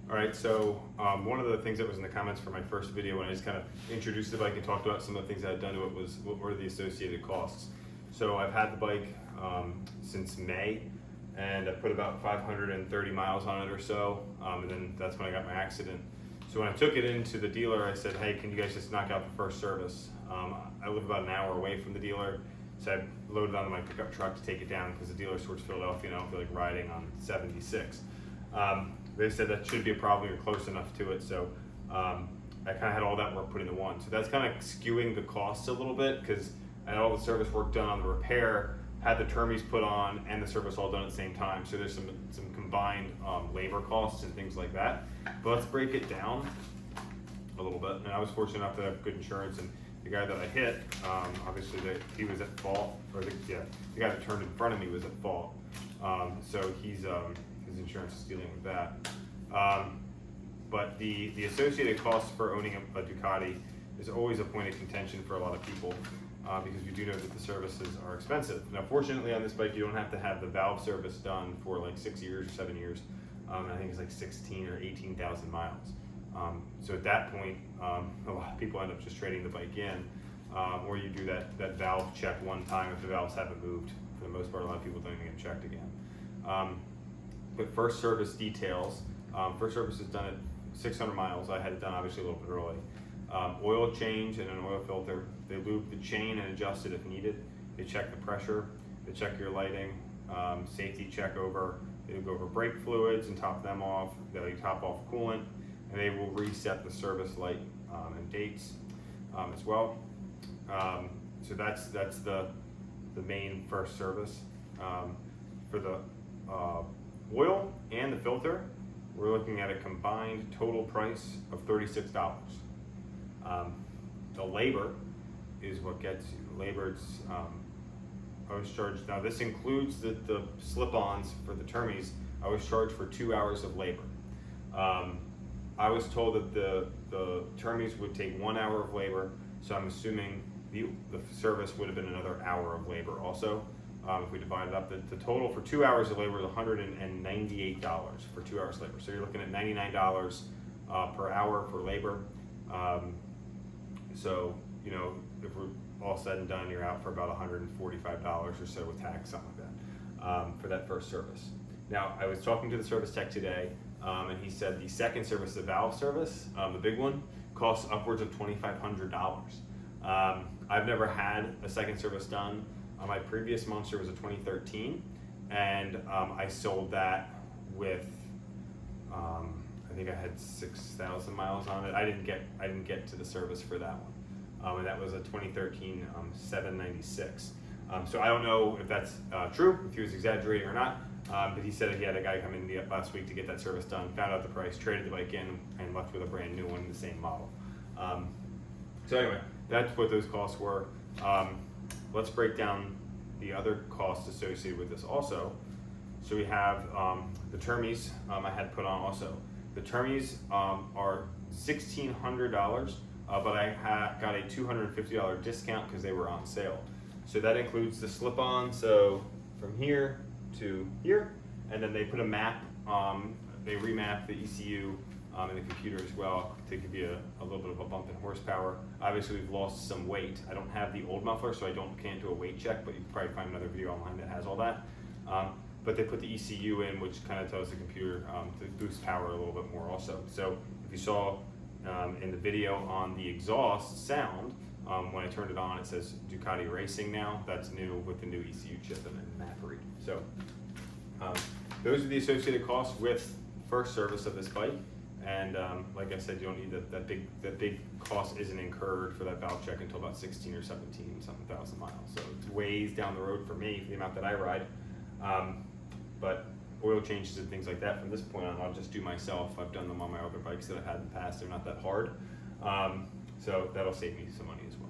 All right, so one of the things that was in the comments for my first video when I just kind of introduced the bike and talked about some of the things I had done to it was what were the associated costs. So I've had the bike since May, and I put about 530 miles on it or so, and then that's when I got my accident. So when I took it into the dealer, I said, hey, can you guys just knock out the first service? I live about an hour away from the dealer, so I loaded onto my pickup truck to take it down because the dealer's towards Philadelphia and I don't feel like riding on 76. They said that should be a problem, you're close enough to it, so I kind of had all that work put into one. So that's kind of skewing the costs a little bit because I had all the service work done on the repair, had the termies put on, and the service all done at the same time. So there's some combined labor costs and things like that. But let's break it down a little bit. And I was fortunate enough to have good insurance, and the guy that I hit, obviously he was at fault, or the guy that turned in front of me was at fault. So his insurance is dealing with that. But the associated costs for owning a Ducati is always a point of contention for a lot of people because we do know that the services are expensive. Now, fortunately on this bike, you don't have to have the valve service done for like 6 years or 7 years. I think it's like 16 or 18,000 miles. So at that point, a lot of people end up just trading the bike in, or you do that valve check one time if the valves haven't moved. For the most part, a lot of people don't even get checked again. But first service details, first service is done at 600 miles. I had it done obviously a little bit early. Oil change and an oil filter. They lube the chain and adjust it if needed. They check the pressure, they check your lighting, safety check over. They go over brake fluids and top them off. They top off coolant, and they will reset the service light and dates as well. So that's the main first service. For the oil and the filter, we're looking at a combined total price of $36. The labor is what gets you. Labor, I was charged, now this includes the slip-ons for the termies. I was charged for 2 hours of labor. I was told that the termies would take 1 hour of labor, so I'm assuming the service would have been another hour of labor also. If we divide it up, the total for 2 hours of labor is $198 for 2 hours labor. So you're looking at $99 per hour for labor. So, you know, if we're all said and done, you're out for about $145 or so with tax, something like that, for that first service. Now, I was talking to the service tech today, and he said the second service, the valve service, the big one, costs upwards of $2,500. I've never had a second service done. My previous Monster was a 2013, and I sold that with, I think I had 6,000 miles on it. I didn't get to the service for that one, and that was a 2013 796. So I don't know if that's true, if he was exaggerating or not, but he said he had a guy come in last week to get that service done, found out the price, traded the bike in, and left with a brand new one in the same model. So anyway, that's what those costs were. Let's break down the other costs associated with this also. So we have the termies I had put on also. The termies are $1,600, but I got a $250 discount because they were on sale. So that includes the slip-on, so from here to here, and then they put a map, they remap the ECU and the computer as well to give you a little bit of a bump in horsepower. Obviously we've lost some weight. I don't have the old muffler, so I can't do a weight check, but you can probably find another video online that has all that. But they put the ECU in, which kind of tells the computer to boost power a little bit more also. So if you saw in the video on the exhaust sound, when I turned it on, it says Ducati Racing now. That's new with the new ECU chip and map read. So those are the associated costs with first service of this bike. And like I said, you don't need that big cost isn't incurred for that valve check until about 16 or 17 something thousand miles. So it's ways down the road for me, for the amount that I ride. But oil changes and things like that from this point on, I'll just do myself. I've done them on my other bikes that I've had in the past. They're not that hard. So that'll save me some money as well.